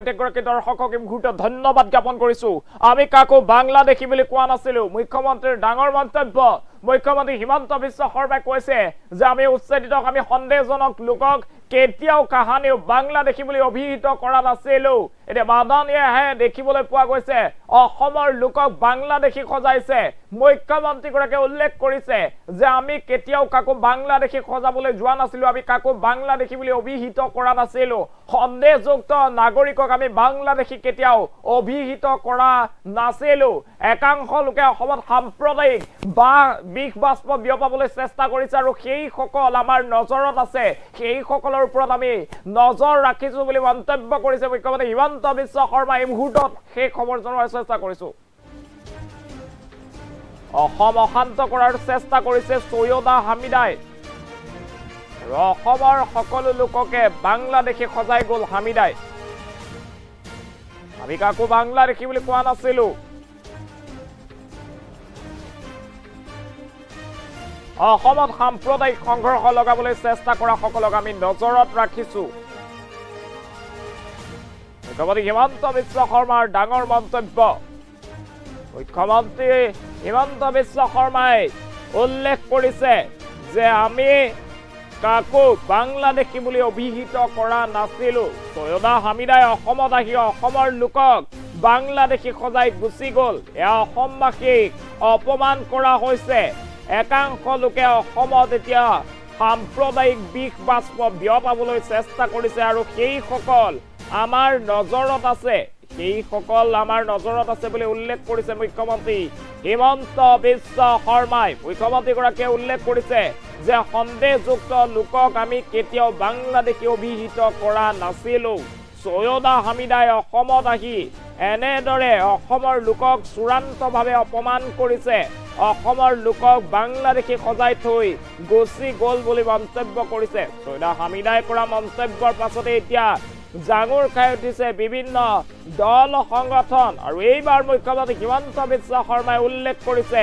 প্ৰত্যেকগৰাকী দৰ্শকক এই মুহূৰ্তত ধন্যবাদ জ্ঞাপন কৰিছো আমি কাকো বাংলাদেশী বুলি কোৱা নাছিলো মুখ্যমন্ত্ৰীৰ ডাঙৰ মন্তব্য মুখ্যমন্ত্ৰী হিমন্ত বিশ্ব শৰ্মাই কৈছে যে আমি উচ্ছেদিতক আমি সন্দেহজনক লোকক কেতিয়াও কাহানিও বাংলাদেশী বুলি অভিহিত কৰা নাছিলো এটা বাদানিয়ে দেখিবলৈ পোৱা গৈছে অসমৰ লোকক বাংলাদেশী খজাইছে মুখ্যমন্ত্ৰীগৰাকীয়ে উল্লেখ কৰিছে যে আমি কেতিয়াও কাকো বাংলাদেশী খজাবলৈ যোৱা নাছিলো আমি কাকো বাংলাদেশী বুলি অভিহিত কৰা নাছিলো সন্দেহযুক্ত নাগৰিকক আমি বাংলাদেশী কেতিয়াও অভিহিত কৰা নাছিলো একাংশ লোকে অসমত সাম্প্ৰদায়িক বা বিষ বাষ্প বিয়পাবলৈ চেষ্টা কৰিছে আৰু সেই সকল আমাৰ নজৰত আছে সেই সকলৰ ওপৰত আমি নজৰ ৰাখিছো বুলি মন্তব্য কৰিছে মুখ্যমন্ত্ৰী হিমন্ত বিশ্ব শৰ্মা এই মুহূৰ্তত সেই খবৰ জনোৱাৰ চেষ্টা কৰিছো অসম অশান্ত কৰাৰ চেষ্টা কৰিছে সৈয়দা হামিদাই অসমৰ সকলো লোককে বাংলাদেশী খজাই গ'ল হামিদাই আমি কাকো বাংলাদেশী বুলি কোৱা নাছিলো অসমত সাম্প্ৰদায়িক সংঘৰ্ষ লগাবলৈ চেষ্টা কৰা সকলক আমি নজৰত ৰাখিছো মুখ্যমন্ত্ৰী হিমন্ত বিশ্ব শৰ্মাৰ ডাঙৰ মন্তব্য মুখ্যমন্ত্ৰী হিমন্ত বিশ্ব শৰ্মাই উল্লেখ কৰিছে যে আমি কাকো বাংলাদেশী বুলি অভিহিত কৰা নাছিলো সৈয়দা হামিদাই অসমত আহি অসমৰ লোকক বাংলাদেশী খজাই গুচি গ'ল এয়া অসমবাসীক অপমান কৰা হৈছে একাংশ লোকে অসমত এতিয়া সাম্প্ৰদায়িক বিষ বাষ্প বিয়পাবলৈ চেষ্টা কৰিছে আৰু সেই সকল আমাৰ নজৰত আছে বুলি উল্লেখ কৰিছে মুখ্যমন্ত্ৰী হিমন্ত বিশ্ব শৰ্মাই মুখ্যমন্ত্ৰীগৰাকীয়ে উল্লেখ কৰিছে যে সন্দেহযুক্ত লোকক আমি কেতিয়াও বাংলাদেশী অভিহিত কৰা নাছিলো সৈয়দা হামিদাই অসমত আহি এনেদৰে অসমৰ লোকক চূড়ান্তভাৱে অপমান কৰিছে অসমৰ লোকক বাংলাদেশী খজাই থৈ গুচি গ'ল বুলি মন্তব্য কৰিছে সৈয়দা হামিদাই কৰা মন্তব্যৰ পাছতে এতিয়া জাঙুৰ খাই উঠিছে বিভিন্ন দল সংগঠন আৰু এইবাৰ মুখ্যমন্ত্ৰী হিমন্ত বিশ্ব শৰ্মাই উল্লেখ কৰিছে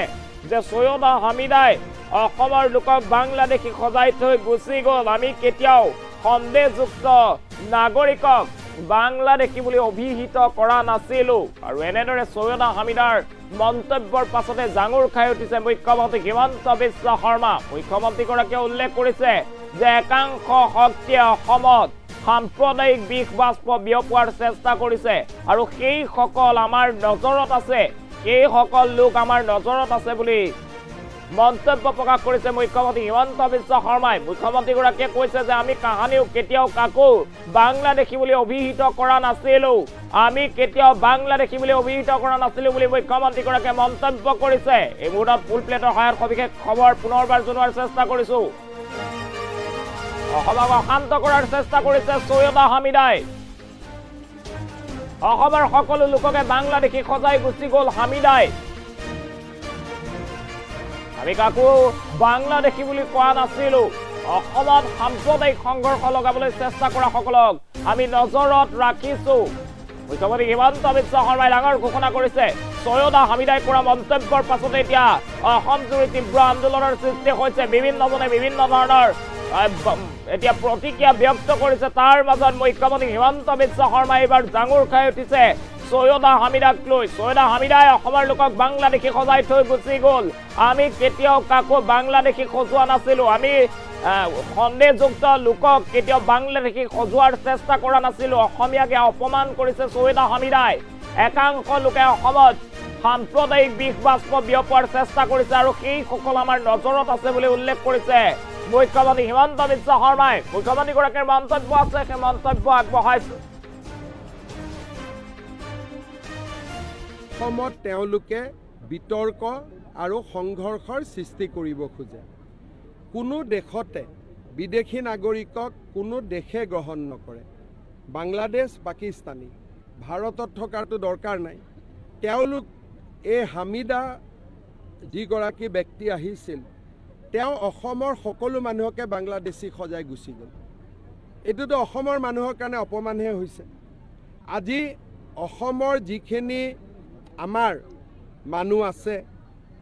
যে সৈয়দা হামিদাই অসমৰ লোকক বাংলাদেশী খজাই থৈ গুচি গ'ল আমি কেতিয়াও সন্দেহযুক্ত নাগৰিকক বাংলাদেশী বুলি অভিহিত কৰা নাছিলো আৰু এনেদৰে সৈয়দা হামিদাৰ মন্তব্যৰ পাছতে জাঙুৰ খাই উঠিছে মুখ্যমন্ত্ৰী হিমন্ত বিশ্ব শৰ্মা মুখ্যমন্ত্ৰীগৰাকীয়ে উল্লেখ কৰিছে যে একাংশ শক্তিয়ে অসমত সাম্প্ৰদায়িক বিষ বাষ্প বিয়পোৱাৰ চেষ্টা কৰিছে আৰু সেই সকল আমাৰ নজৰত আছে সেই সকল লোক আমাৰ নজৰত আছে বুলি মন্তব্য প্ৰকাশ কৰিছে মুখ্যমন্ত্ৰী হিমন্ত বিশ্ব শৰ্মাই মুখ্যমন্ত্ৰীগৰাকীয়ে কৈছে যে আমি কাহানিও কেতিয়াও কাকো বাংলাদেশী বুলি অভিহিত কৰা নাছিলো বুলি মুখ্যমন্ত্ৰীগৰাকীয়ে মন্তব্য কৰিছে এই মুহূৰ্তত ফুল প্লেটৰ সহায়ত সবিশেষ খবৰ পুনৰবাৰ জনোৱাৰ চেষ্টা কৰিছো অসমক অশান্ত কৰাৰ চেষ্টা কৰিছে সৈয়দা হামিদাই অসমৰ সকলো লোককে বাংলাদেশী খজাই গুচি গ'ল হামিদাই আমি কাকো বাংলাদেশী বুলি কোৱা নাছিলো অসমত সাম্প্ৰদায়িক সংঘৰ্ষ লগাবলৈ চেষ্টা কৰা সকলক আমি নজৰত ৰাখিছো মুখ্যমন্ত্ৰী হিমন্ত বিশ্ব শৰ্মাই ডাঙৰ ঘোষণা কৰিছে সৈয়দা হামিদাই কৰা মন্তব্যৰ পাছতে এতিয়া অসম জুৰি তীব্ৰ আন্দোলনৰ সৃষ্টি হৈছে বিভিন্নজনে বিভিন্ন ধৰণৰ এতিয়া প্ৰতিক্ৰিয়া ব্যক্ত কৰিছে তাৰ মাজত মুখ্যমন্ত্ৰী হিমন্ত বিশ্ব শৰ্মাই এইবাৰ জাঙুৰ খাই উঠিছে সৈয়দা হামিদাক লৈ সৈয়দা হামিদাই অসমৰ লোকক বাংলাদেশী খজাই থৈ গুচি গ'ল আমি কেতিয়াও কাকো বাংলাদেশী খজোৱা নাছিলো আমি সন্দেহযুক্ত লোকক কেতিয়াও বাংলাদেশী খজোৱাৰ চেষ্টা কৰা নাছিলো অসমীয়াকে অপমান কৰিছে সৈয়দা হামিদাই একাংশ লোকে অসমত সাম্প্ৰদায়িক বিষ বাষ্প বিয়পোৱাৰ চেষ্টা কৰিছে আৰু সেই সকল আমাৰ নজৰত আছে বুলি উল্লেখ কৰিছে মুখ্যমন্ত্ৰী হিমন্ত বিশ্ব শৰ্মাই মুখ্যমন্ত্ৰীগৰাকীৰ মন্তব্য আছে সেই মন্তব্য আগবঢ়াইছে অসমত তেওঁলোকে বিতৰ্ক আৰু সংঘৰ্ষৰ সৃষ্টি কৰিব খোজে কোনো দেশতে বিদেশী নাগৰিকক কোনো দেশে গ্ৰহণ নকৰে বাংলাদেশ পাকিস্তানী ভাৰতত থকাটো দৰকাৰ নাই তেওঁলোক এই হামিদা যিগৰাকী ব্যক্তি আহিছিল তেওঁ অসমৰ সকলো মানুহকে বাংলাদেশী খজাই গুচি গ'ল এইটোতো অসমৰ মানুহৰ কাৰণে অপমানহে হৈছে আজি অসমৰ যিখিনি আমাৰ মানুহ আছে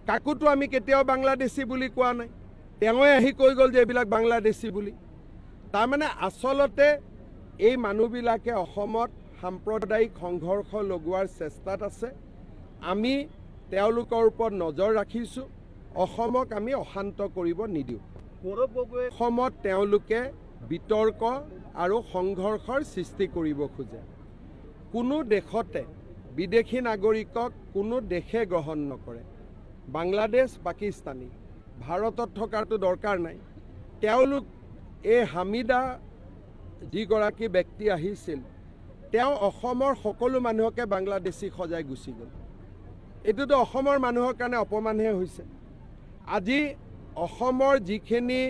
কাকোতো আমি কেতিয়াও বাংলাদেশী বুলি কোৱা নাই তেওঁৱে আহি কৈ গ'ল যে এইবিলাক বাংলাদেশী বুলি তাৰমানে আচলতে এই মানুহবিলাকে অসমত সাম্প্ৰদায়িক সংঘৰ্ষ লগোৱাৰ চেষ্টাত আছে। আমি তেওঁলোকৰ ওপৰত নজৰ ৰাখিছোঁ। অসমক আমি অশান্ত কৰিব নিদিওঁ। অসমত তেওঁলোকে বিতৰ্ক আৰু সংঘৰ্ষৰ সৃষ্টি কৰিব খোজে। কোনো দেশতে বিদেশী নাগৰিকক কোনো দেশে গ্ৰহণ নকৰে। বাংলাদেশ, পাকিস্তানী ভাৰতত থকাটো দৰকাৰ নাই। তেওঁলোক এই হামিদা যিগৰাকী ব্যক্তি আহিছিল, তেওঁ অসমৰ সকলো মানুহকে বাংলাদেশী সজাই গুচি গ'ল। এইটোতো অসমৰ মানুহৰ কাৰণে অপমানহে হৈছে। আজি অসমৰ যিখিনি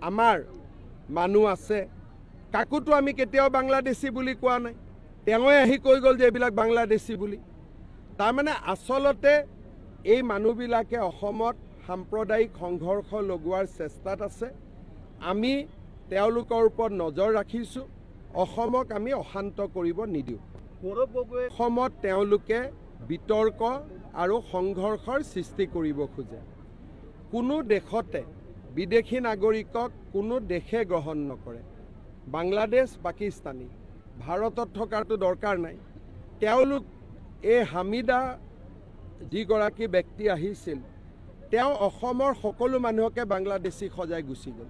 আমাৰ মানুহ আছে, কাকোতো আমি কেতিয়াও বাংলাদেশী বুলি কোৱা নাই। তেওঁৱে আহি কৈ গ'ল যে এইবিলাক বাংলাদেশী বুলি। তাৰমানে আচলতে এই মানুহবিলাকে অসমত সাম্প্ৰদায়িক সংঘৰ্ষ লগোৱাৰ চেষ্টাত আছে। আমি তেওঁলোকৰ ওপৰত নজৰ ৰাখিছোঁ। অসমক আমি অশান্ত কৰিব নিদিওঁ। অসমত তেওঁলোকে বিতৰ্ক আৰু সংঘৰ্ষৰ সৃষ্টি কৰিব খোজে। কোনো দেশতে বিদেশী নাগৰিকক কোনো দেশে গ্ৰহণ নকৰে। বাংলাদেশ, পাকিস্তানী ভাৰতত থকাটো দৰকাৰ নাই। তেওঁলোক এই হামিদা যিগৰাকী ব্যক্তি আহিছিল, তেওঁ অসমৰ সকলো মানুহকে বাংলাদেশী সজাই গুচি গ'ল।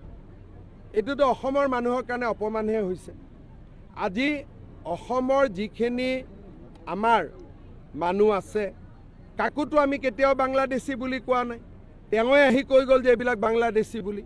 এইটোতো অসমৰ মানুহৰ কাৰণে অপমানহে হৈছে। আজি অসমৰ যিখিনি আমাৰ মানুহ আছে, কাকোতো আমি কেতিয়াও বাংলাদেশী বুলি কোৱা নাই। তেওঁৱে আহি কৈ গ'ল যে এইবিলাক বাংলাদেশী বুলি।